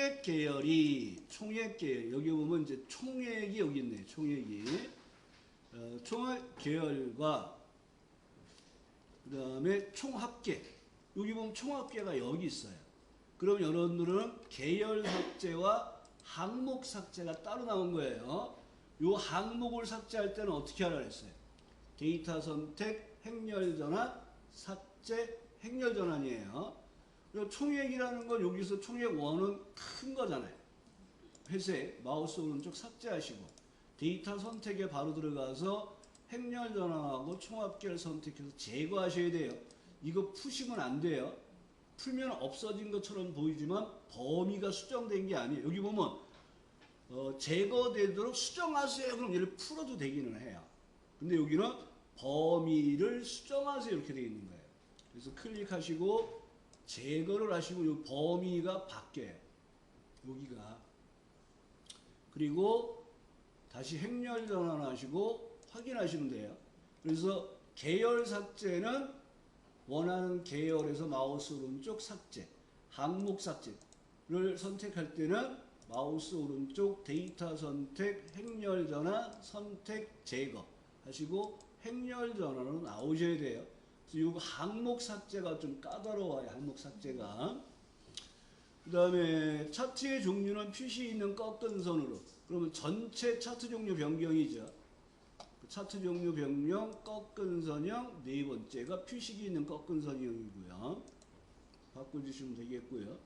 총액 계열이 총액 계열 여기 보면 이제 총액이 여기 있네. 총액이 총액 계열과 그 다음에 총합계 여기 보면 총합계가 여기 있어요. 그럼 여러분들은 계열 삭제와 항목 삭제가 따로 나온 거예요. 요 항목을 삭제할 때는 어떻게 하라 그랬어요? 데이터 선택 행렬 전환 삭제 행렬 전환이에요. 그리고 총액이라는 건 여기서 총액 1은 큰 거잖아요. 회색 마우스 오른쪽 삭제하시고 데이터 선택에 바로 들어가서 행렬 전환하고 총합계를 선택해서 제거하셔야 돼요. 이거 푸시면 안 돼요. 풀면 없어진 것처럼 보이지만 범위가 수정된 게 아니에요. 여기 보면 제거되도록 수정하세요. 그럼 얘를 풀어도 되기는 해요. 근데 여기는 범위를 수정하세요. 이렇게 되어 있는 거예요. 그래서 클릭하시고 제거를 하시고 이 범위가 바뀌어요. 여기가. 그리고 다시 행렬 전환하시고 확인하시면 돼요. 그래서 계열 삭제는 원하는 계열에서 마우스 오른쪽 삭제, 항목 삭제를 선택할 때는 마우스 오른쪽 데이터 선택, 행렬 전환, 선택, 제거 하시고 행렬 전환으로 나오셔야 돼요. 그래서 이 항목 삭제가 좀 까다로워요. 항목 삭제가. 그 다음에 차트의 종류는 표시 있는 꺾은 선으로. 그러면 전체 차트 종류 변경이죠. 차트 종류 변경 꺾은 선형 네 번째가 표식이 있는 꺾은 선형이고요. 바꿔주시면 되겠고요.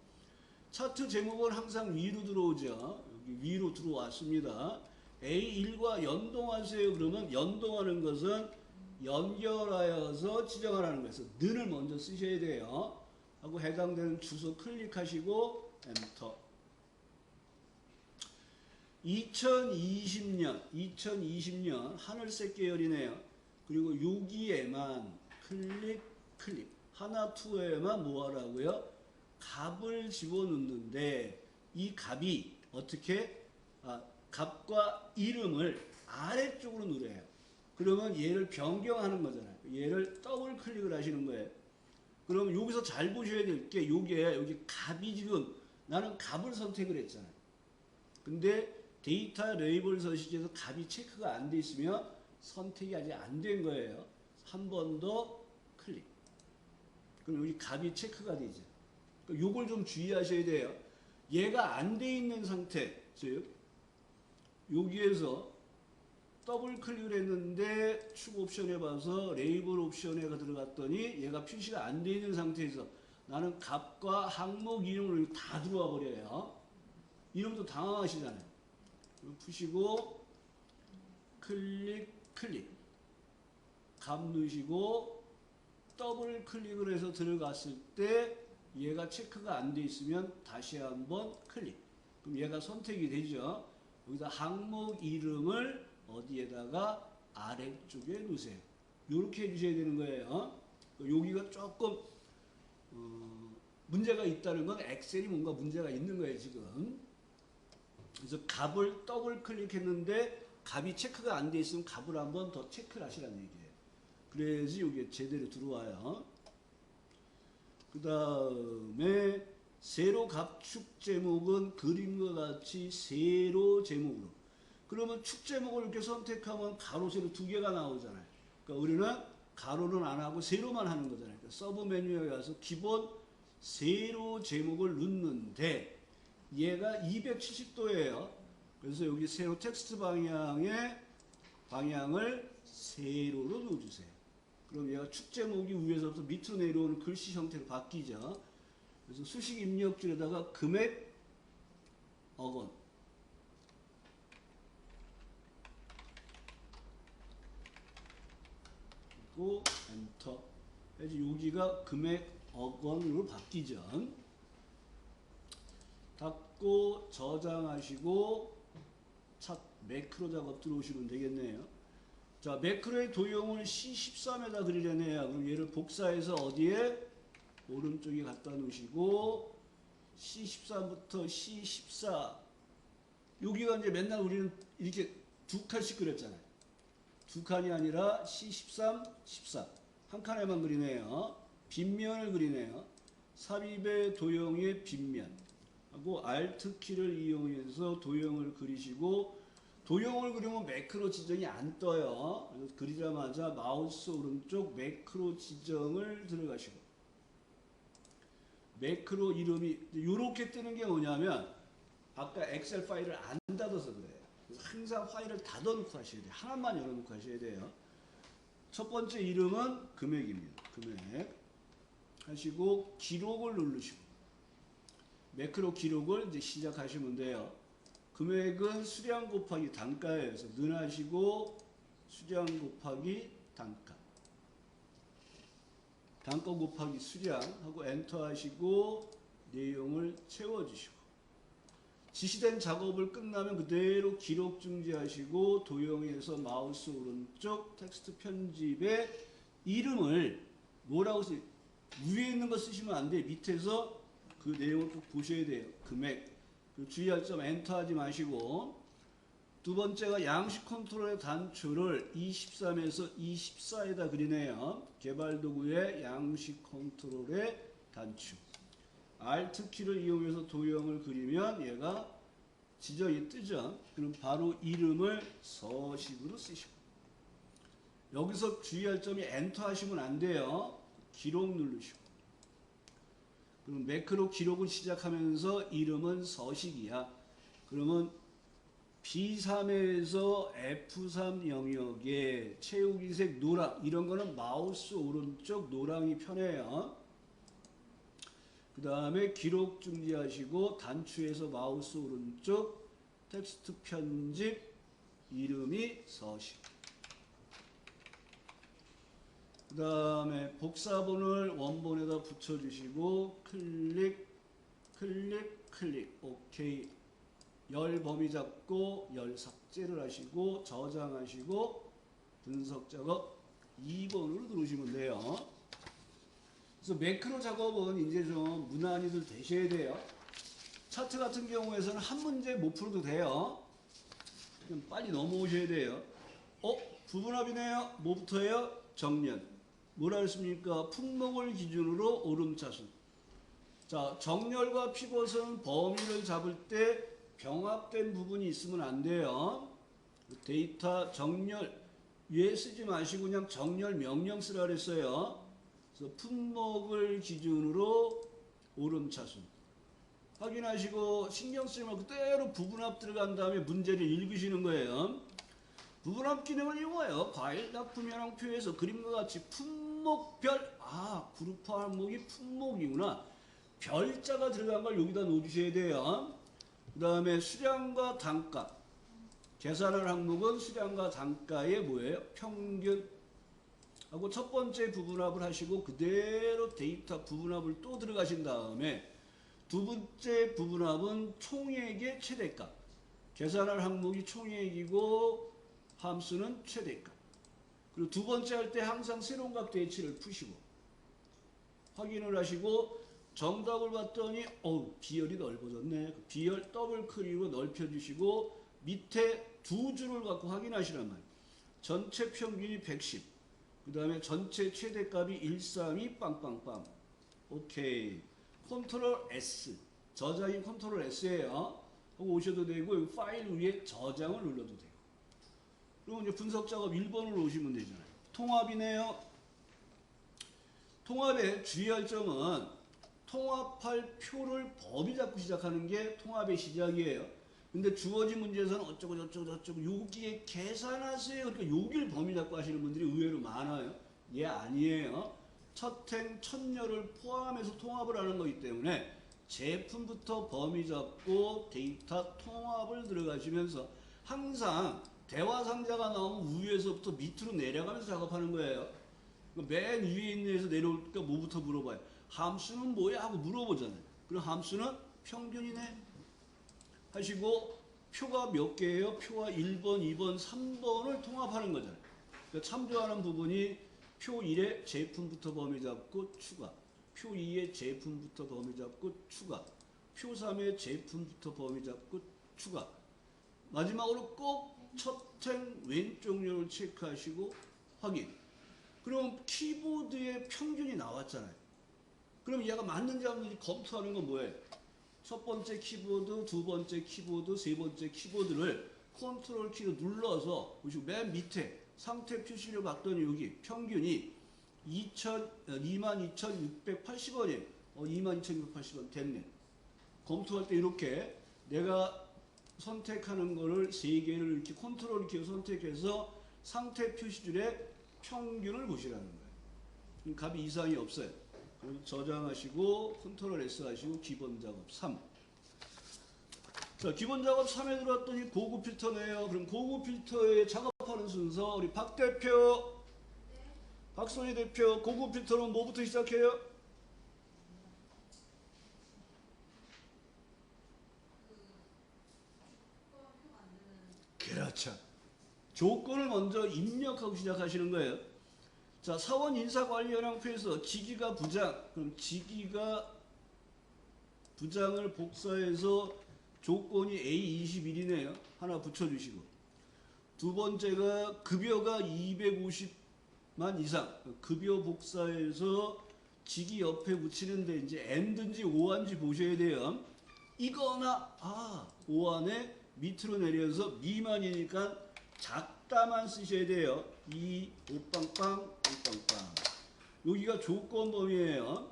차트 제목은 항상 위로 들어오죠. 여기 위로 들어왔습니다. A1과 연동하세요. 그러면 연동하는 것은 연결하여서 지정하라는 거예요. 그래서 는을 먼저 쓰셔야 돼요. 하고 해당되는 주소 클릭하시고 엔터. 2020년 하늘색 계열이네요. 그리고 여기에만 클릭 하나 투에만 뭐 하라고요? 값을 집어넣는데 이 값이 어떻게 값과 이름을 아래쪽으로 누려요. 그러면 얘를 변경하는 거잖아요. 얘를 더블 클릭을 하시는 거예요. 그럼 여기서 잘 보셔야 될 게 여기 값이 지금 나는 값을 선택을 했잖아요. 근데 데이터 레이블 서식에서 값이 체크가 안 돼 있으면 선택이 아직 안 된 거예요. 한 번 더 클릭. 그럼 여기 값이 체크가 되죠. 요걸 좀 주의하셔야 돼요. 얘가 안 돼 있는 상태, 즉 여기에서 더블 클릭을 했는데 축 옵션에 봐서 레이블 옵션에 들어갔더니 얘가 표시가 안 돼 있는 상태에서 나는 값과 항목 이름을 다 들어와 버려요. 이름도 당황하시잖아요. 푸시고 클릭 값 누르시고 더블 클릭을 해서 들어갔을 때 얘가 체크가 안 돼 있으면 다시 한번 클릭. 그럼 얘가 선택이 되죠. 여기다 항목 이름을 어디에다가 아래쪽에 놓으세요. 이렇게 해주셔야 되는 거예요. 여기가 조금 문제가 있다는 건 엑셀이 뭔가 문제가 있는 거예요 지금. 그래서 값을 더블 클릭했는데 값이 체크가 안 돼 있으면 값을 한번 더 체크를 하시라는 얘기예요. 그래야지 이게 제대로 들어와요. 그 다음에 세로 값축 제목은 그림과 같이 세로 제목으로. 그러면 축 제목을 이렇게 선택하면 가로 세로 두 개가 나오잖아요. 그러니까 우리는 가로는 안 하고 세로만 하는 거잖아요. 그러니까 서브 메뉴에 가서 기본 세로 제목을 넣는데 얘가 270도예요. 그래서 여기 세로 텍스트 방향을 세로로 넣어주세요. 그럼 얘가 축 제목이 위에서부터 밑으로 내려오는 글씨 형태로 바뀌죠. 그래서 수식 입력줄에다가 금액 억원 그리고 엔터 해서 여기가 금액 억원으로 바뀌죠. 닫고 저장하시고 차 매크로 작업 들어오시면 되겠네요. 자, 매크로의 도형을 C13에다 그리려네요. 그럼 얘를 복사해서 어디에? 오른쪽에 갖다 놓으시고 C13부터 C14 여기가 이제 맨날 우리는 이렇게 두 칸씩 그렸잖아요. 두 칸이 아니라 C13, 14 한 칸에만 그리네요. 빗면을 그리네요. 삽입의 도형의 빗면 하고 Alt 키를 이용해서 도형을 그리시고, 도형을 그리면 매크로 지정이 안 떠요. 그래서 그리자마자 마우스 오른쪽 매크로 지정을 들어가시고, 매크로 이름이 이렇게 뜨는 게 뭐냐면 아까 엑셀 파일을 안 닫아서 그래요. 그래서 항상 파일을 닫아놓고 하셔야 돼요. 하나만 열어놓고 하셔야 돼요. 첫 번째 이름은 금액입니다. 금액 하시고 기록을 누르시고, 매크로 기록을 이제 시작하시면 돼요. 금액은 수량 곱하기 단가예요. 그래서 는 하시고 수량 곱하기 단가, 단가 곱하기 수량 하고 엔터 하시고 내용을 채워주시고, 지시된 작업을 끝나면 그대로 기록 중지하시고 도형에서 마우스 오른쪽 텍스트 편집에 이름을 뭐라고 쓰, 위에 있는 거 쓰시면 안 돼요. 밑에서 그 내용을 꼭 보셔야 돼요. 금액. 주의할 점 엔터 하지 마시고, 두 번째가 양식 컨트롤의 단추를 23에서 24에다 그리네요. 개발 도구의 양식 컨트롤의 단추. Alt 키를 이용해서 도형을 그리면 얘가 지정이 뜨죠. 그럼 바로 이름을 서식으로 쓰시고, 여기서 주의할 점이 엔터 하시면 안 돼요. 기록 누르시고, 그럼 매크로 기록을 시작하면서 이름은 서식이야. 그러면 B3에서 F3 영역에 채우기색 노랑, 이런 거는 마우스 오른쪽 노랑이 편해요. 그 다음에 기록 중지하시고 단추에서 마우스 오른쪽 텍스트 편집, 이름이 서식. 그 다음에 복사본을 원본에다 붙여주시고 클릭 클릭 클릭 오케이. 열 범위 잡고 열 삭제를 하시고 저장하시고 분석 작업 2번으로 누르시면 돼요. 그래서 매크로 작업은 이제 좀 무난히들 되셔야 돼요. 차트 같은 경우에서는 한 문제 못 풀어도 돼요. 좀 빨리 넘어오셔야 돼요. 부분합이네요. 뭐부터예요? 정렬. 뭐라 했습니까? 품목을 기준으로 오름차순. 자, 정렬과 피벗은 범위를 잡을 때 병합된 부분이 있으면 안 돼요. 데이터 정렬 위에 쓰지 마시고 그냥 정렬 명령 쓰라 그랬어요. 그래서 품목을 기준으로 오름차순 확인하시고 신경 쓰지 말고 그대로 부분합 들어간 다음에 문제를 읽으시는 거예요. 부분합 기능을 이용하여 과일 납품 현황표에서 그림과 같이 품목별, 그룹화 항목이 품목이구나, 별자가 들어간 걸 여기다 넣어주셔야 돼요. 그 다음에 수량과 단가, 계산할 항목은 수량과 단가의 뭐예요? 평균 하고 첫 번째 부분합을 하시고 그대로 데이터 부분합을 또 들어가신 다음에 두 번째 부분합은 총액의 최대값, 계산할 항목이 총액이고 함수는 최대값. 그리고 두 번째 할 때 항상 세로운 값 대치를 푸시고 확인을 하시고 정답을 봤더니 비열이 넓어졌네. 비열 더블 클릭으로 넓혀주시고 밑에 두 줄을 갖고 확인하시란 말이에요. 전체 평균이 110, 그 다음에 전체 최대값이 132 빵빵빵. 오케이. 컨트롤 S, 저장이 컨트롤 S예요. 하고 오셔도 되고 파일 위에 저장을 눌러도 돼요. 그리고 이제 분석 작업 1번으로 오시면 되잖아요. 통합이네요. 통합에 주의할 점은 통합할 표를 범위 잡고 시작하는 게 통합의 시작이에요. 근데 주어진 문제에서는 어쩌고 저쩌고 저쩌고 여기에 계산하세요. 그러니까 여기를 범위 잡고 하시는 분들이 의외로 많아요. 얘 아니에요. 첫행, 첫열을 포함해서 통합을 하는 거기 때문에 제품부터 범위 잡고 데이터 통합을 들어가시면서 항상 대화 상자가 나오면 위에서부터 밑으로 내려가면서 작업하는 거예요. 맨 위에 있는 데서 내려올까 뭐부터 물어봐요. 함수는 뭐야? 하고 물어보잖아요. 그럼 함수는 평균이네 하시고 표가 몇 개예요? 표가 1번, 2번, 3번을 통합하는 거잖아요. 그러니까 참조하는 부분이 표 1에 제품부터 범위 잡고 추가, 표 2에 제품부터 범위 잡고 추가, 표 3에 제품부터 범위 잡고 추가. 마지막으로 꼭 첫행 왼쪽 료를 체크하시고 확인. 그럼 키보드에 평균이 나왔잖아요. 그럼 얘가 맞는지 안 맞는지 검토하는 건 뭐예요? 첫 번째 키보드, 두 번째 키보드, 세 번째 키보드를 컨트롤 키로 눌러서 보시고 맨 밑에 상태 표시를 봤더니 여기 평균이 22,680원이에요. 22,680원 됐네. 검토할 때 이렇게 내가 선택하는 거를 세 개를 이렇게 컨트롤 키로 선택해서 상태 표시줄의 평균을 보시라는 거예요. 값이 이상이 없어요. 저장하시고 컨트롤 S 하시고 기본 작업 3. 자, 기본 작업 3에 들어왔더니 고급 필터네요. 그럼 고급 필터에 작업하는 순서 우리 박 대표, 박선희 대표, 고급 필터는 뭐부터 시작해요? 그렇죠. 조건을 먼저 입력하고 시작하시는 거예요. 자, 사원 인사관리현황표에서 지기가 부장, 그럼 지기가 부장을 복사해서 조건이 A21이네요. 하나 붙여주시고. 두 번째가 급여가 250만 이상. 급여 복사해서 지기 옆에 붙이는데 이제 N든지 O한지 보셔야 돼요. 이거나, O 안에 밑으로 내려서 미만이니까 작다만 쓰셔야 돼요. 2, 5빵빵, 5빵빵. 여기가 조건 범위예요.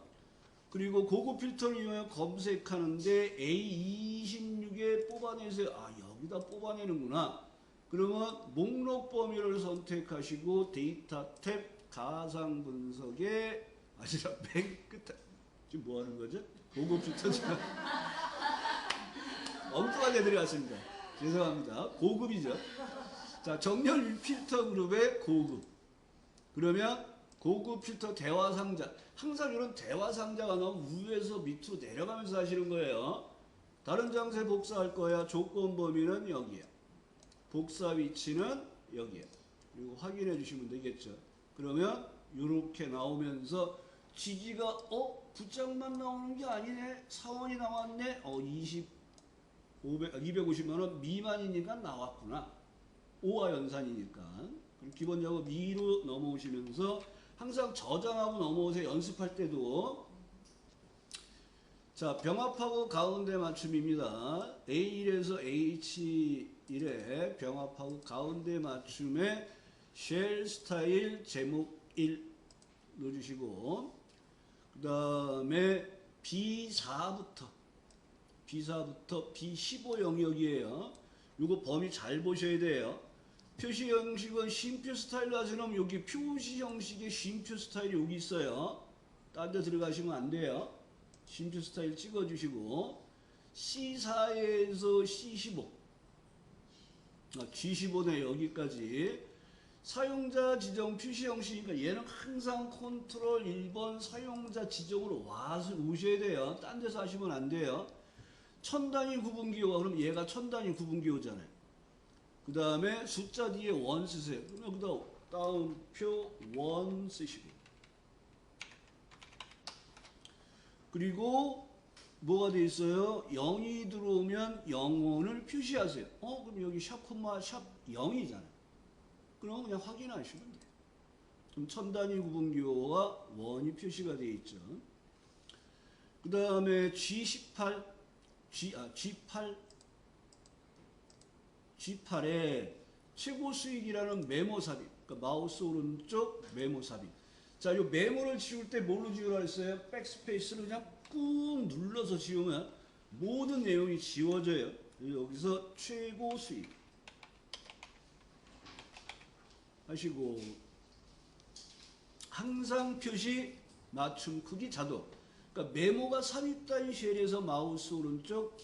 그리고 고급 필터를 이용해 검색하는데 A26에 뽑아내세요. 여기다 뽑아내는구나. 그러면 목록 범위를 선택하시고 데이터 탭 가상 분석에 아니라 맨 끝에 지금 뭐 하는 거죠? 고급 필터 지금 엉뚱한 애들이 왔습니다. 죄송합니다. 고급이죠. 자, 정렬 필터 그룹의 고급. 그러면 고급 필터 대화 상자. 항상 이런 대화 상자가 나오면 위에서 밑으로 내려가면서 하시는 거예요. 다른 장소에 복사할 거야. 조건 범위는 여기야. 복사 위치는 여기야. 그리고 확인해 주시면 되겠죠. 그러면 이렇게 나오면서 지기가 부장만 나오는 게 아니네. 사원이 나왔네. 250만 원 미만이니까 나왔구나. O와 연산이니까. 기본 작업 2로 넘어오시면서 항상 저장하고 넘어오세요. 연습할 때도. 자, 병합하고 가운데 맞춤입니다. A1에서 H1에 병합하고 가운데 맞춤에 쉘 스타일 제목 1 넣어주시고, 그 다음에 B4부터 B15 영역이에요. 이거 범위 잘 보셔야 돼요. 표시 형식은 쉼표 스타일로 하시면 여기 표시 형식의 쉼표 스타일이 여기 있어요. 딴 데 들어가시면 안 돼요. 쉼표 스타일 찍어주시고 C4에서 C15 G15네. 여기까지 사용자 지정 표시 형식이니까 얘는 항상 컨트롤 1번 사용자 지정으로 와서 오셔야 돼요. 딴 데서 하시면 안 돼요. 천단위 구분기호가 그럼 얘가 천단위 구분기호잖아요. 그 다음에 숫자 뒤에 원 쓰세요. 그럼 여기다 다운표 원 쓰시고. 그리고 뭐가 돼 있어요? 0이 들어오면 0원을 표시하세요. 그럼 여기 샵 콤마 샵 0이잖아요. 그럼 그냥 확인하시면 돼요. 그럼 천단위 구분기호가 원이 표시가 되어 있죠. 그 다음에 G8에 최고 수익이라는 메모 삽입. 그러니까 마우스 오른쪽 메모 삽입. 자, 이 메모를 지울 때 뭘로 지우라 했어요? 백스페이스를 그냥 꾹 눌러서 지우면 모든 내용이 지워져요. 여기서 최고 수익 하시고, 항상 표시 맞춤 크기 자동. 그러니까 메모가 삽입된 쉘에서 마우스 오른쪽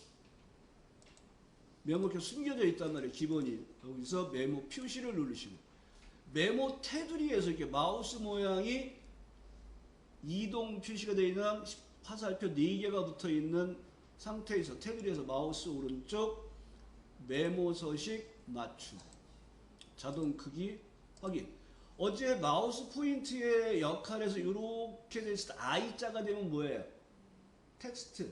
메모 이렇게 숨겨져 있단 말이에요. 기본이. 여기서 메모 표시를 누르시고, 메모 테두리에서 이렇게 마우스 모양이 이동 표시가 되어 있는 화살표 4개가 붙어 있는 상태에서 테두리에서 마우스 오른쪽 메모 서식 맞춤 자동 크기 확인. 어제 마우스 포인트의 역할에서 이렇게 됐을 때 I자가 되면 뭐예요? 텍스트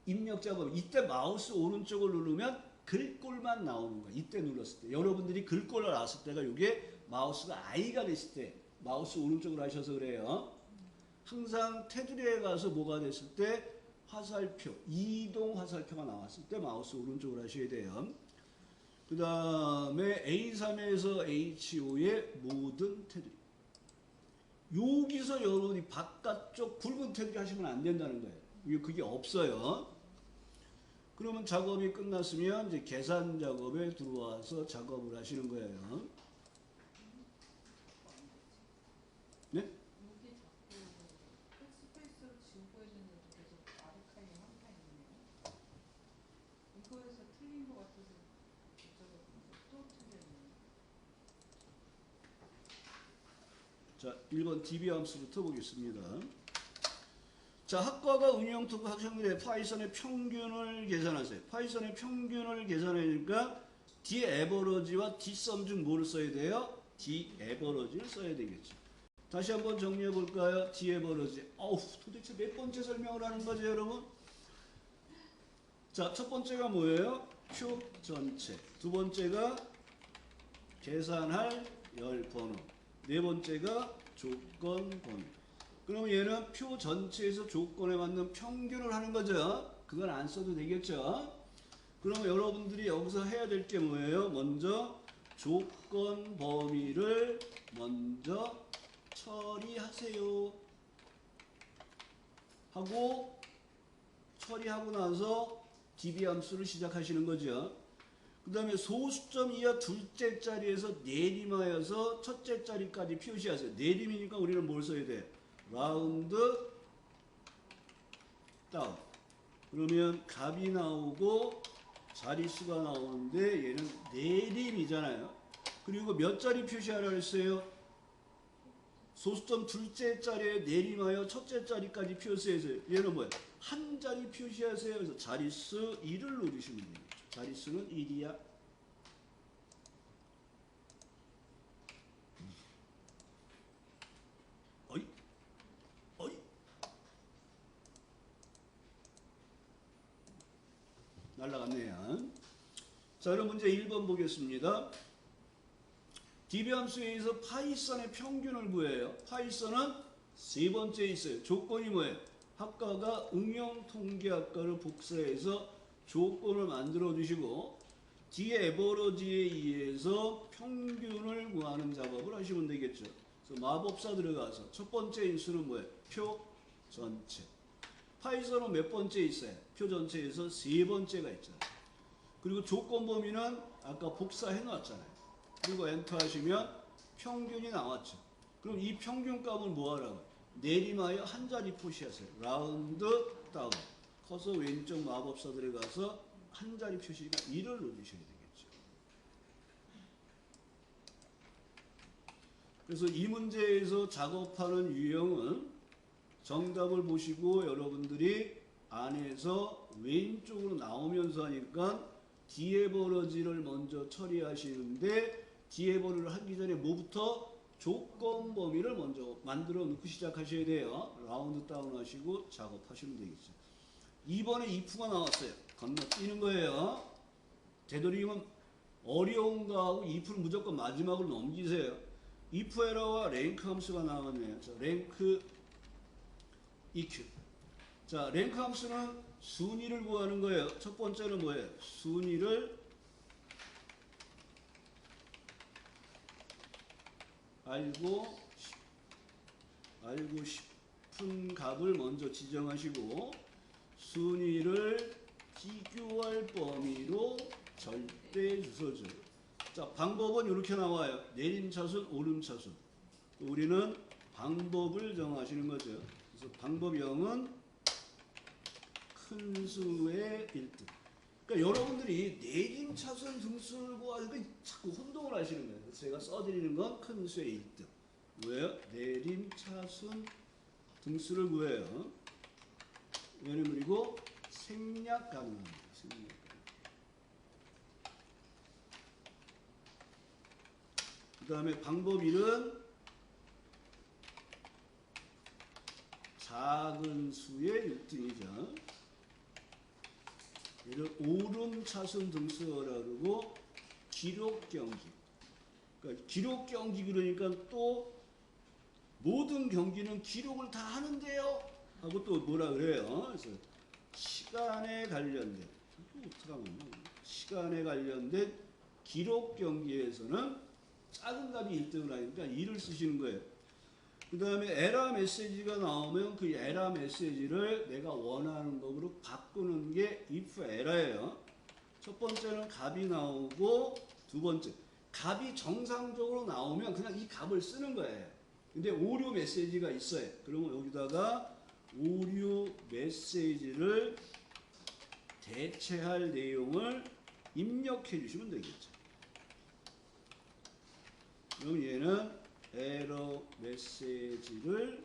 입력 작업. 이때 마우스 오른쪽을 누르면 글꼴만 나오는 거예요. 이때 눌렀을 때. 여러분들이 글꼴을 알았을 때가 이게 마우스가 I가 됐을 때 마우스 오른쪽으로 하셔서 그래요. 항상 테두리에 가서 뭐가 됐을 때 화살표, 이동 화살표가 나왔을 때 마우스 오른쪽으로 하셔야 돼요. 그 다음에 A3에서 H5의 모든 테두리. 여기서 여러분이 바깥쪽 굵은 테두리 하시면 안 된다는 거예요. 그게 없어요. 그러면 작업이 끝났으면 이제 계산 작업에 들어와서 작업을 하시는 거예요. 네? 여기 자꾸 스페이스로 지우고 해줬는데 계속 아르카인 한칸이네요. 이거에서 틀린 것 같아서 여쭤봤는데 또 틀렸네요. 자, 1번 DB 함수부터 보겠습니다. 자, 학과가 응용특구 학생들의 파이썬의 평균을 계산하세요. 파이썬의 평균을 계산하니까 디에버러지와 디썸 중 뭐를 써야 돼요? 디에버러지를 써야 되겠죠. 다시 한번 정리해 볼까요? 디에버러지. 어우, 도대체 몇 번째 설명을 하는 거죠, 여러분? 자, 첫 번째가 뭐예요? 표 전체. 두 번째가 계산할 열 번호. 네 번째가 조건 범위. 그럼 얘는 표 전체에서 조건에 맞는 평균을 하는 거죠. 그건 안 써도 되겠죠. 그럼 여러분들이 여기서 해야 될 게 뭐예요? 먼저 조건 범위를 먼저 처리하세요. 하고 처리하고 나서 DB 함수를 시작하시는 거죠. 그 다음에 소수점 이하 둘째 자리에서 내림하여서 첫째 자리까지 표시하세요. 내림이니까 우리는 뭘 써야 돼? 라운드 다운. 그러면 값이 나오고 자릿수가 나오는데 얘는 내림이잖아요. 그리고 몇 자리 표시하라 했어요? 소수점 둘째 자리에 내림하여 첫째 자리까지 표시해서 얘는 뭐야? 한 자리 표시하세요. 그래서 자릿수 1을 누르시면 되겠죠. 자릿수는 1이야. 어이? 어이? 날라갔네요. 자, 그럼 문제 1번 보겠습니다. DB 함수에 의해서 파이썬의 평균을 구해요. 파이썬은 세 번째에 있어요. 조건이 뭐예요? 학과가 응용통계학과를 복사해서 조건을 만들어 주시고 디에버러지에 의해서 평균을 구하는 작업을 하시면 되겠죠. 그래서 마법사 들어가서 첫 번째 인수는 뭐예요? 표 전체. 파이썬은 몇 번째 있어요? 표 전체에서 세 번째가 있잖아요. 그리고 조건 범위는 아까 복사해 놨잖아요. 그리고 엔터 하시면 평균이 나왔죠. 그럼 이 평균 값을 뭐 하라고? 내림하여 한 자리 표시하세요. 라운드 다운. 커서 왼쪽 마법사 들어가서 한 자리 표시가 1을 누르셔야 되겠죠. 그래서 이 문제에서 작업하는 유형은 정답을 보시고 여러분들이 안에서 왼쪽으로 나오면서 하니까 디에버러지를 먼저 처리하시는데 디에버러를 하기 전에 뭐부터? 조건 범위를 먼저 만들어 놓고 시작하셔야 돼요. 라운드 다운 하시고 작업하시면 되겠죠. 2번에 if가 나왔어요. 건너뛰는 거예요. 되도록이면 어려운 거하고 if를 무조건 마지막으로 넘기세요. if 에러와 랭크 함수가 나왔네요. 자, 랭크 eq. 자, 랭크 함수는 순위를 구하는 거예요. 첫 번째는 뭐예요? 순위를 알고 싶은 값을 먼저 지정하시고 순위를 비교할 범위로 절대 주소죠. 자, 방법은 이렇게 나와요. 내림차순, 오름차순. 우리는 방법을 정하시는 거죠. 그래서 방법 0은 큰 수의 1등. 그러니까 여러분들이 내림차순 등수를 구하니까 자꾸 혼동을 하시는 거예요. 그래서 제가 써드리는 건 큰 수의 1등. 왜요? 내림차순 등수를 구해요. 왜냐면 그리고 생략 가능합니다. 생략 가능. 그 다음에 방법 1은 작은 수의 1등이죠. 얘를 오름차순 등수라 그러고 기록 경기. 그러니까 기록 경기 그러니까 또 모든 경기는 기록을 다 하는데요. 하고 또 뭐라 그래요? 그래서 시간에 관련된 시간에 관련된 기록 경기에서는 작은 값이 1등을 하니까 2를 쓰시는 거예요. 그 다음에 에러 메시지가 나오면 그 에러 메시지를 내가 원하는 법으로 바꾸는 게 if 에러예요. 첫 번째는 값이 나오고 두 번째 값이 정상적으로 나오면 그냥 이 값을 쓰는 거예요. 근데 오류 메시지가 있어요. 그러면 여기다가 오류 메시지를 대체할 내용을 입력해 주시면 되겠죠. 그럼 얘는 에러 메시지를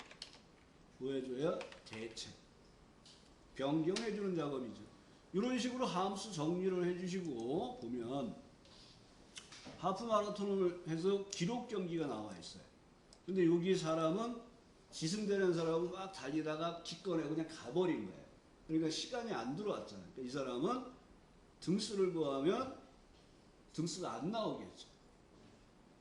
보여줘야 대체 변경해 주는 작업이죠. 이런 식으로 함수 정리를 해주시고 보면 하프 마라톤을 해서 기록 경기가 나와 있어요. 근데 여기 사람은 지승되는 사람은 막 달리다가 기권해 그냥 가버린 거예요. 그러니까 시간이 안 들어왔잖아요. 그러니까 이 사람은 등수를 구하면 등수가 안 나오겠죠.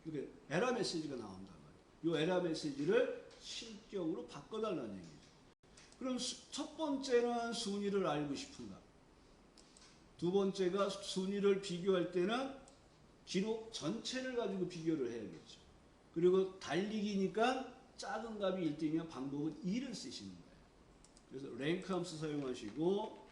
이게 에러 메시지가 나온단 말이에요. 이 에러 메시지를 실격으로 바꿔달라는 얘기죠. 그럼 첫 번째는 순위를 알고 싶은가? 두 번째가 순위를 비교할 때는 기록 전체를 가지고 비교를 해야겠죠. 그리고 달리기니까 작은 값이 1등이면 방법은 2를 쓰시는 거예요. 그래서 랭크 함수 사용하시고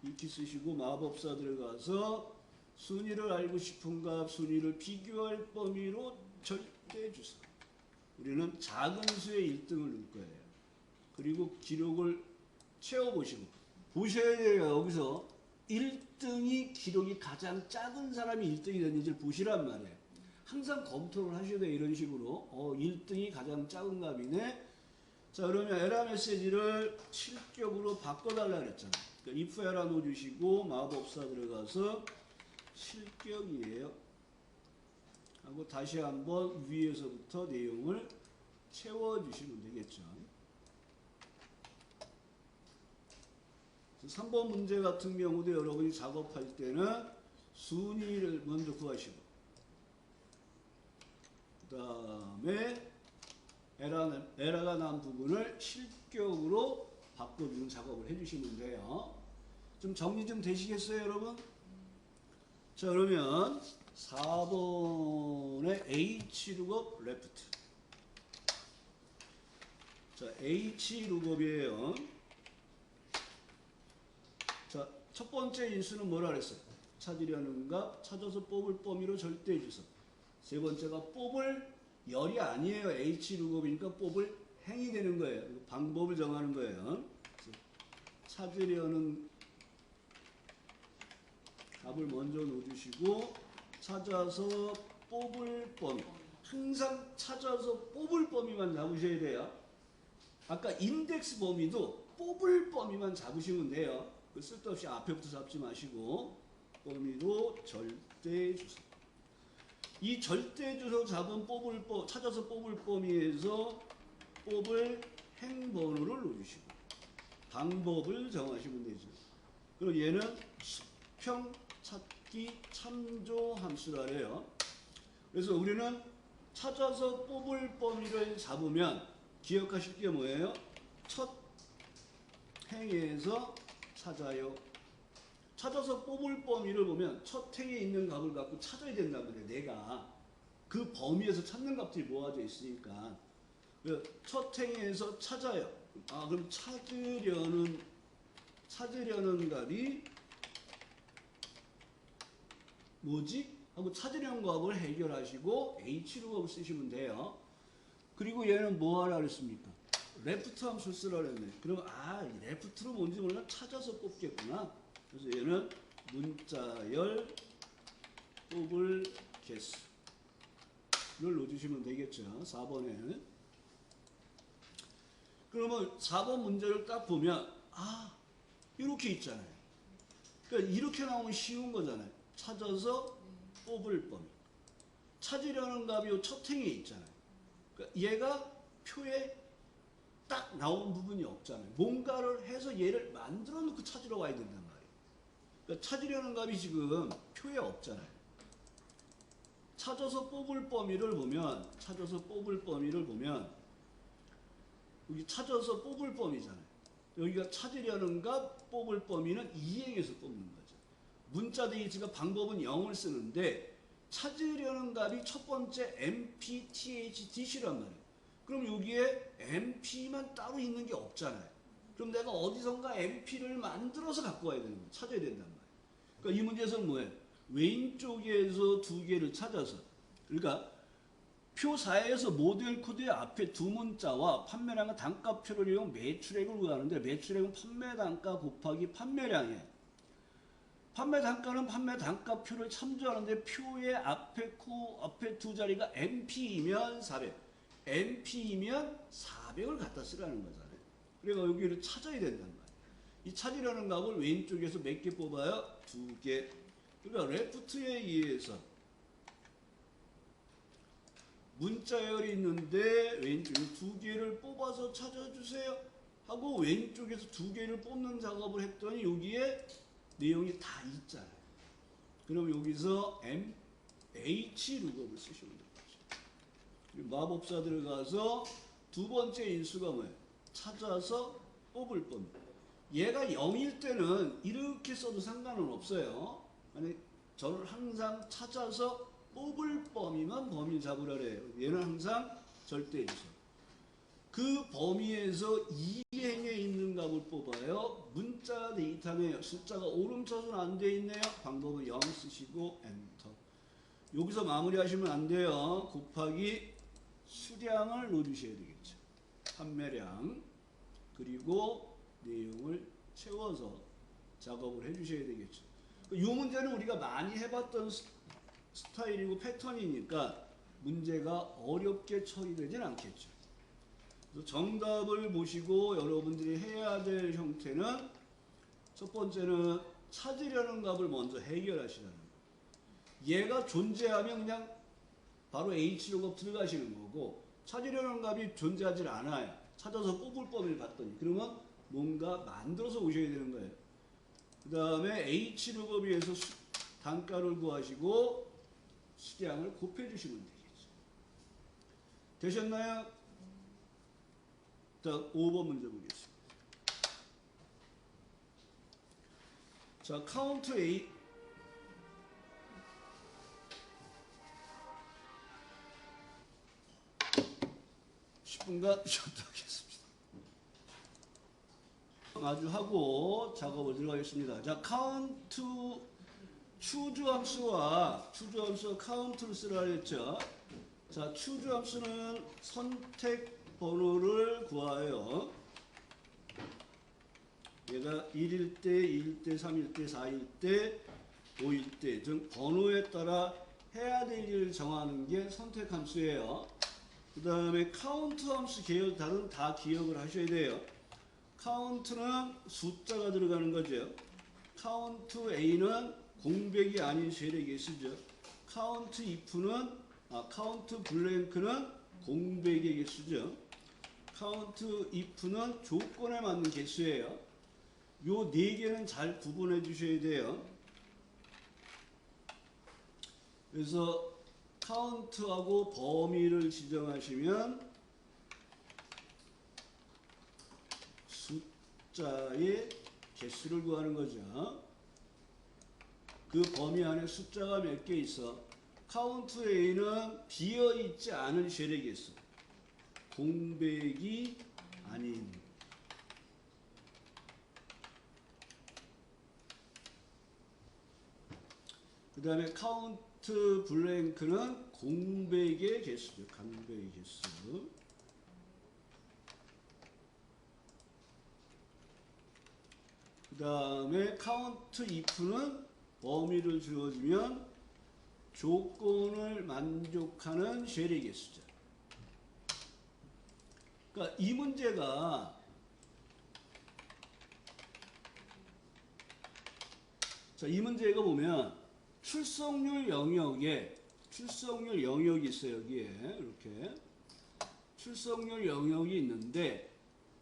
이키 쓰시고 마법사 들어가서 순위를 알고 싶은 값, 순위를 비교할 범위로 절대 주사. 우리는 작은 수의 1등을 넣을 거예요. 그리고 기록을 채워보시고 보셔야 돼요. 여기서 1등이 기록이 가장 작은 사람이 1등이 됐는지를 보시란 말이에요. 항상 검토를 하셔야 돼요. 이런 식으로 1등이 가장 작은 값이네. 자, 그러면 에러 메시지를 실격으로 바꿔달라 그랬잖아요. 그러니까 if 에러 넣어주시고 마법사 들어가서 실격이에요 하고 다시 한번 위에서부터 내용을 채워주시면 되겠죠. 3번 문제 같은 경우도 여러분이 작업할 때는 순위를 먼저 구하시고 그 다음에 에러가 난 부분을 실격으로 바꿔주는 작업을 해주시면 돼요. 좀 정리 좀 되시겠어요, 여러분? 자, 그러면 4번의 H 룩업 레프트. 자, H 룩업이에요. 자, 첫 번째 인수는 뭐라 그랬어요? 찾으려는 값, 찾아서 뽑을 범위로 절대 주소. 세 번째가 뽑을 열이 아니에요. H 룩업이니까 뽑을 행이 되는 거예요. 방법을 정하는 거예요. 찾으려는 값을 먼저 넣어주시고 찾아서 뽑을 범위. 항상 찾아서 뽑을 범위만 잡으셔야 돼요. 아까 인덱스 범위도 뽑을 범위만 잡으시면 돼요. 쓸데없이 앞에부터 잡지 마시고 범위로 절대 주소. 이 절대 주소 잡은 찾아서 뽑을 범위에서 뽑을 행번호를 넣어주시고 방법을 정하시면 되죠. 그리고 얘는 수평 찾기 참조 함수라래요. 그래서 우리는 찾아서 뽑을 범위를 잡으면 기억하실 게 뭐예요? 첫 행에서 찾아요. 찾아서 뽑을 범위를 보면 첫 행에 있는 값을 갖고 찾아야 된다고 그래. 내가 그 범위에서 찾는 값들이 모아져 있으니까 첫 행에서 찾아요. 그럼 찾으려는 값이 뭐지? 하고 찾으려는 값을 해결하시고 H로 쓰시면 돼요. 그리고 얘는 뭐 하라 그랬습니까? 레프트 함수 쓰라 그랬네. 그럼 레프트로 뭔지 몰라 찾아서 뽑겠구나. 그래서 얘는 문자열 뽑을 개수를 넣어주시면 되겠죠. 4번에. 그러면 4번 문제를 딱 보면 이렇게 있잖아요. 그러니까 이렇게 나오면 쉬운 거잖아요. 찾아서 뽑을 범위. 찾으려는 값이 첫 행에 있잖아요. 그러니까 얘가 표에 딱 나온 부분이 없잖아요. 뭔가를 해서 얘를 만들어 놓고 찾으러 와야 된단 말이에요. 그러니까 찾으려는 값이 지금 표에 없잖아요. 찾아서 뽑을 범위를 보면 여기 찾아서 뽑을 범위잖아요. 여기가 찾으려는 값 뽑을 범위는 이행해서 뽑는 거죠. 문자 데이지가 방법은 0을 쓰는데 찾으려는 값이 첫 번째 MPTHDC란 말이에요. 그럼 여기에 MP만 따로 있는 게 없잖아요. 그럼 내가 어디선가 MP를 만들어서 갖고 와야 되는 거예요. 찾아야 된단 말이에요. 그러니까 이 문제에서는 뭐예요? 왼쪽에서 두 개를 찾아서, 그러니까 표 4에서 모델 코드의 앞에 두 문자와 판매량과 단가표를 이용 매출액을 구하는데 매출액은 판매 단가 곱하기 판매량이에요. 판매 단가는 판매 단가표를 참조하는데 표의 앞에 두 자리가 MP이면 400, MP이면 400을 갖다 쓰라는 거잖아요. 그러니까 여기를 찾아야 된단 말이에요. 이 찾으려는 값을 왼쪽에서 몇 개 뽑아요? 2개. 그러니까 레프트에 의해서 문자열이 있는데 왼쪽에 2개를 뽑아서 찾아주세요 하고 왼쪽에서 2개를 뽑는 작업을 했더니 여기에 내용이 다 있잖아요. 그럼 여기서 H 룩업을 쓰시면 됩니다. 마법사 들어가서 두 번째 인수가 뭐예요? 찾아서 뽑을 범위. 얘가 0일 때는 이렇게 써도 상관은 없어요. 아니, 저는 항상 찾아서 뽑을 범위만 범위 잡으라 그래요. 얘는 항상 절대이죠. 그 범위에서 이행에 있는 값을 뽑아요. 문자 데이터네요. 숫자가 오름차순 안 돼 있네요. 방법은 0 쓰시고 엔터. 여기서 마무리하시면 안 돼요. 곱하기 수량을 넣어주셔야 되겠죠. 판매량 그리고 내용을 채워서 작업을 해주셔야 되겠죠. 이 문제는 우리가 많이 해봤던 스타일이고 패턴이니까 문제가 어렵게 처리되진 않겠죠. 그래서 정답을 보시고 여러분들이 해야 될 형태는 첫 번째는 찾으려는 값을 먼저 해결하시라는 거예요. 얘가 존재하면 그냥 바로 H로고 들어가시는 거고 찾으려는 값이 존재하지 않아요. 찾아서 뽑을 범위를 봤더니 그러면 뭔가 만들어서 오셔야 되는 거예요. 그 다음에 H룩업에 의해서 단가를 구하시고 수량을 곱해 주시면 되겠죠. 되셨나요? 자, 5번 문제 보겠습니다. 자, 카운트 A. 10분간 쉬었다 하겠습니다. 마주 하고 작업을 들어가겠습니다. 자, 카운트 추주함수와 카운트를 쓰라 했죠. 자, 추주함수는 선택 번호를 구하여 얘가 1일 때, 2일 때, 3일 때, 4일 때, 5일 때 즉 번호에 따라 해야 될 일을 정하는 게 선택함수예요. 그 다음에 카운트 함수 계열 다른 다 기억을 하셔야 돼요. 카운트는 숫자가 들어가는 거죠. 카운트 A는 공백이 아닌 셀의 개수죠. 카운트 카운트 블랭크는 공백의 개수죠. 카운트 if는 조건에 맞는 개수예요. 요 네 개는 잘 구분해 주셔야 돼요. 그래서 카운트하고 범위를 지정하시면 숫자의 개수를 구하는 거죠. 그 범위 안에 숫자가 몇 개 있어? 카운트 A는 비어있지 않은 셀의 개수. 공백이 아닌. 그 다음에 카운트 블랭크는 공백의 개수죠. 공백의 개수. 그 다음에 카운트 if는 범위를 주어지면 조건을 만족하는 셀의 개수죠. 그러니까 이 문제가 이 문제가 보면 출석률 영역이 있어요. 여기에 이렇게 출석률 영역이 있는데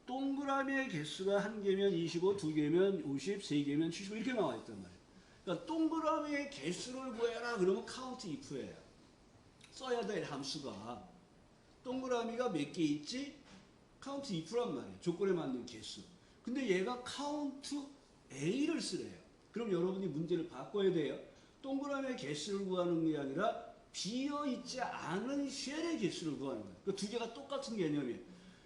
동그라미의 개수가 1개면 25, 2개면 50, 3개면 75 이렇게 나와 있단 말이에요. 그러니까 동그라미의 개수를 구해라 그러면 카운트 if예요. 써야 될 함수가 동그라미가 몇 개 있지? 카운트 if란 말이에요. 조건에 맞는 개수. 근데 얘가 카운트 a를 쓰래요. 그럼 여러분이 문제를 바꿔야 돼요. 동그라미의 개수를 구하는 게 아니라 비어있지 않은 쉘의 개수를 구하는 거예요. 그 두 개가 똑같은 개념이에요.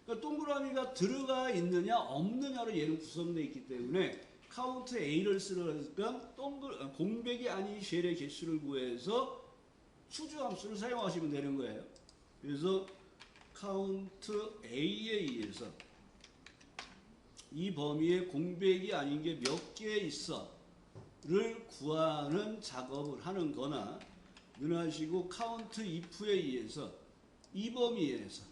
그러니까 동그라미가 들어가 있느냐 없느냐로 얘는 구성되어 있기 때문에 카운트 a를 쓰려면 공백이 아닌 쉘의 개수를 구해서 추주함수를 사용하시면 되는 거예요. 그래서 카운트 a에 의해서 이 범위에 공백이 아닌 게 몇 개 있어를 구하는 작업을 하는 거나 눈하시고 카운트 if에 의해서 이 범위에서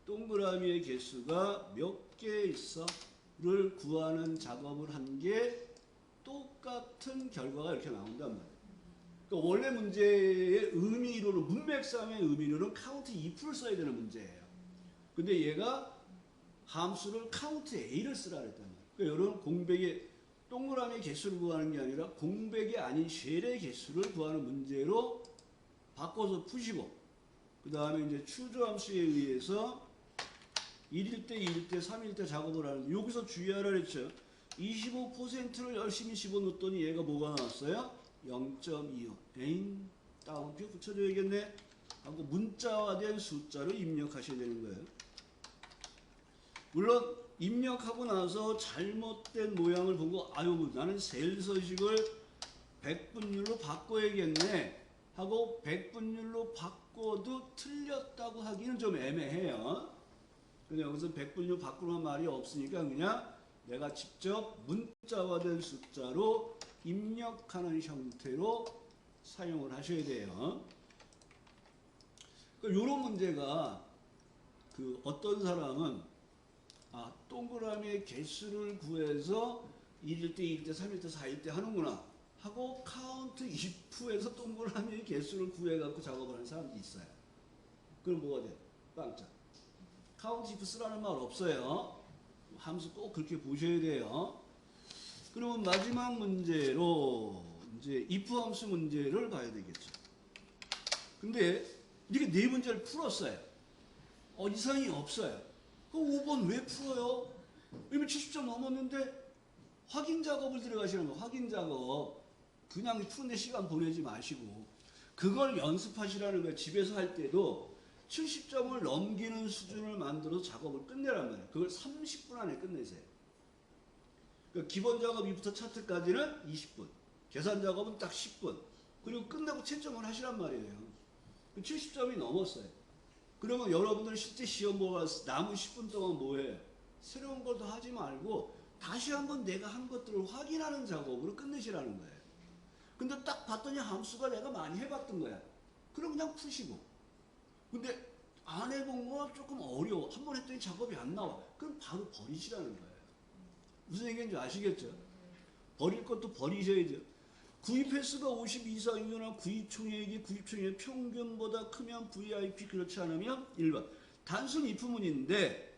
동그라미의 개수가 몇 개 있어를 구하는 작업을 한 게 똑같은 결과가 이렇게 나온단 말이에요. 그러니까 원래 문제의 의미로는 문맥상의 의미로는 카운트 if를 써야 되는 문제예요. 근데 얘가 함수를 카운트 a를 쓰라 그랬단 말이에요. 그러니까 이런 공백의 동그라미 개수를 구하는 게 아니라 공백이 아닌 쉘의 개수를 구하는 문제로 바꿔서 푸시고 그 다음에 이제 추주함수에 의해서 1일 때, 2일 때, 3일 때 작업을 하는데 여기서 주의하라 그랬죠. 25%를 열심히 집어넣었더니 얘가 뭐가 나왔어요? 0.25. 에잉, 따옴표 붙여줘야겠네. 하고 문자화된 숫자를 입력하셔야 되는 거예요. 물론 입력하고 나서 잘못된 모양을 보고 아유 나는 셀 서식을 100분율로 바꿔야겠네 하고 100분율로 바꿔도 틀렸다고 하기는 좀 애매해요. 근데 여기서 100분율 바꾸는 말이 없으니까 그냥 내가 직접 문자화된 숫자로 입력하는 형태로 사용을 하셔야 돼요. 그러니까 이런 문제가 어떤 사람은 동그라미의 개수를 구해서 1일 때, 2일 때, 3일 때, 4일 때 하는구나 하고 카운트 if에서 동그라미의 개수를 구해갖고 작업을 하는 사람도 있어요. 그럼 뭐가 돼? 빵점. 카운트 if 쓰라는 말 없어요. 함수 꼭 그렇게 보셔야 돼요. 그러면 마지막 문제로 이제 if 함수 문제를 봐야 되겠죠. 근데 이렇게 네 문제를 풀었어요. 이상이 없어요. 그럼 5번 왜 풀어요? 왜냐면 70점 넘었는데 확인 작업을 들어가시는 거. 확인 작업 그냥 푸는데 시간 보내지 마시고 그걸 연습하시라는 거예요. 집에서 할 때도 70점을 넘기는 수준을 만들어서 작업을 끝내란 말이에요. 그걸 30분 안에 끝내세요. 그러니까 기본 작업 2부터 차트까지는 20분, 계산 작업은 딱 10분, 그리고 끝나고 채점을 하시란 말이에요. 70점이 넘었어요. 그러면 여러분들 실제 시험 보고 남은 10분 동안 뭐해요? 새로운 걸 더 하지 말고 다시 한번 내가 한 것들을 확인하는 작업으로 끝내시라는 거예요. 근데 딱 봤더니 함수가 내가 많이 해봤던 거야. 그럼 그냥 푸시고. 근데 안 해본 거 조금 어려워. 한 번 했더니 작업이 안 나와. 그럼 바로 버리시라는 거예요. 무슨 얘기인지 아시겠죠? 버릴 것도 버리셔야죠. 구입 횟수가 50 이상이거나 구입 총액이 평균보다 크면 VIP, 그렇지 않으면 1번. 단순 if문인데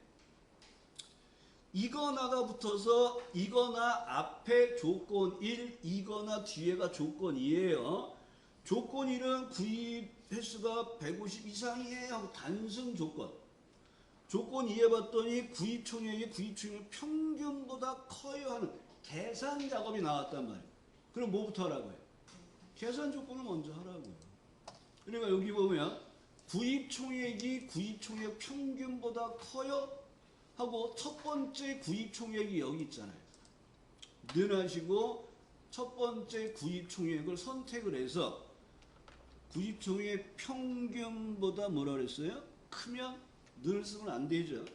이거나가 붙어서 이거나 앞에 조건 1, 이거나 뒤에가 조건 2예요. 조건 1은 구입 횟수가 150 이상이에요 하고 단순 조건. 조건 2에 봤더니 구입 총액이 평균보다 커요 하는 계산 작업이 나왔단 말이에요. 그럼 뭐부터 하라고요? 계산 조건을 먼저 하라고요. 그러니까 여기 보면 구입 총액이 평균보다 커요 하고 첫 번째 구입 총액이 여기 있잖아요. 늘 하시고 첫 번째 구입 총액을 선택을 해서 구입 총액 평균보다 뭐라 그랬어요? 크면 늘 쓰면 안 되죠.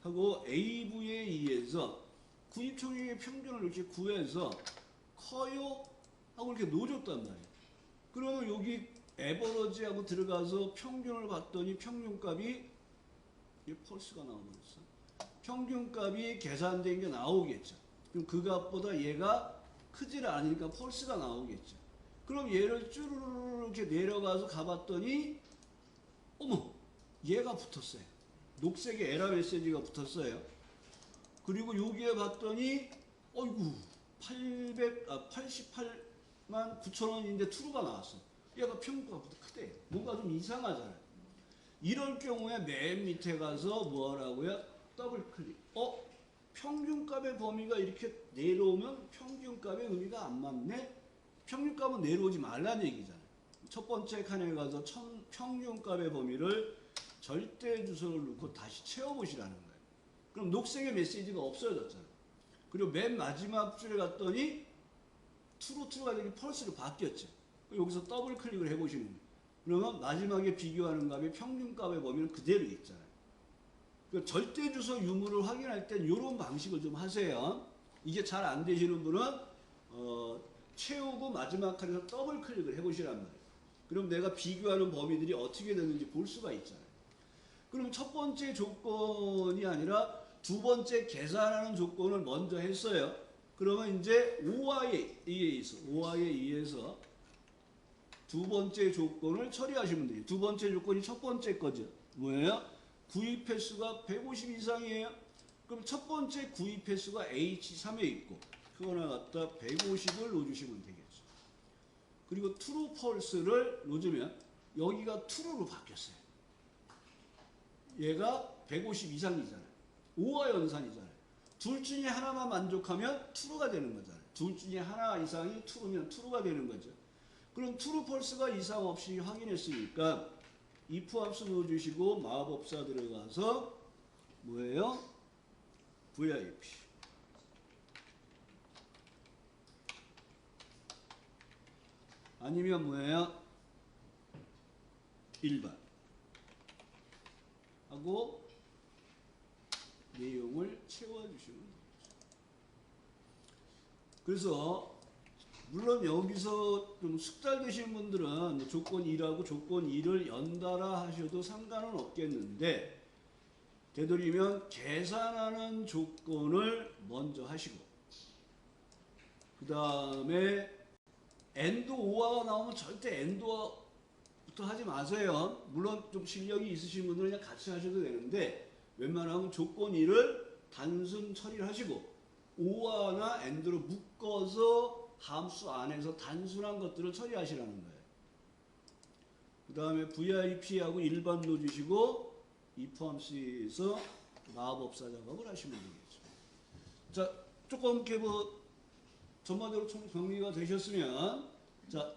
하고 AV에 의해서 구입 총액의 평균을 이렇게 구해서 커요 하고 이렇게 놓아줬단 말이에요. 그러면 여기 에버러지하고 들어가서 평균을 봤더니 평균값이 펄스가 나오면서 평균값이 계산된 게 나오겠죠. 그럼 그 값보다 얘가 크질 않으니까 펄스가 나오겠죠. 그럼 얘를 쭈르르 이렇게 내려가서 가봤더니 어머 얘가 붙었어요. 녹색의 에러 메시지가 붙었어요. 그리고 여기에 봤더니 어이구 88만 9천 원인데 true가 나왔어. 얘가 평균값보다 크대. 뭔가 좀 이상하잖아요. 이럴 경우에 맨 밑에 가서 뭐 하라고요? 더블 클릭. 평균값의 범위가 이렇게 내려오면 평균값의 의미가 안 맞네? 평균값은 내려오지 말라는 얘기잖아요. 첫 번째 칸에 가서 평균값의 범위를 절대 주소를 넣고 다시 채워보시라는 거예요. 그럼 녹색의 메시지가 없어졌잖아요. 그리고 맨 마지막 줄에 갔더니 트루가 되기 펄스로 바뀌었죠. 여기서 더블 클릭을 해보시는 거예요. 그러면 마지막에 비교하는 값의 평균값의 범위는 그대로 있잖아요. 그러니까 절대 주소 유무를 확인할 땐 이런 방식을 좀 하세요. 이게 잘 안 되시는 분은 채우고 마지막 칸에서 더블 클릭을 해보시란 말이에요. 그럼 내가 비교하는 범위들이 어떻게 되는지 볼 수가 있잖아요. 그럼 첫 번째 조건이 아니라 두 번째 계산하는 조건을 먼저 했어요. 그러면 이제 OI에 의해서 두 번째 조건을 처리하시면 돼요. 두 번째 조건이 첫 번째 거죠. 뭐예요? 구입 횟수가 150 이상이에요. 그럼 첫 번째 구입 횟수가 H3에 있고 그거나 갖다 150을 넣어주시면 되겠죠. 그리고 true, false를 넣어주면 여기가 true로 바뀌었어요. 얘가 150 이상이잖아요. 5와 연산이잖아요. 둘 중에 하나만 만족하면 true가 되는 거잖아요. 둘 중에 하나 이상이 true면 true가 되는 거죠. 그럼 true, false가 이상 없이 확인했으니까 if 합수 넣어주시고 마법사 들어가서 뭐예요? VIP. 아니면 뭐예요? 1번. 하고 내용을 채워주시면 되겠죠. 그래서 물론 여기서 좀 숙달되신 분들은 조건 1하고 조건 2를 연달아 하셔도 상관은 없겠는데 되도록이면 계산하는 조건을 먼저 하시고 그 다음에 AND OR가 나오면 절대 AND OR부터 하지 마세요. 물론 좀 실력이 있으신 분들은 그냥 같이 하셔도 되는데 웬만하면 조건 2를 단순 처리를 하시고 OR나 AND로 묶어서 함수 안에서 단순한 것들을 처리하시라는 거예요. 그 다음에 VIP하고 일반 넣어주시고 if 함수에서 마법사 작업을 하시면 되겠죠. 자, 조금 이렇게 전반적으로 총 정리가 되셨으면 자,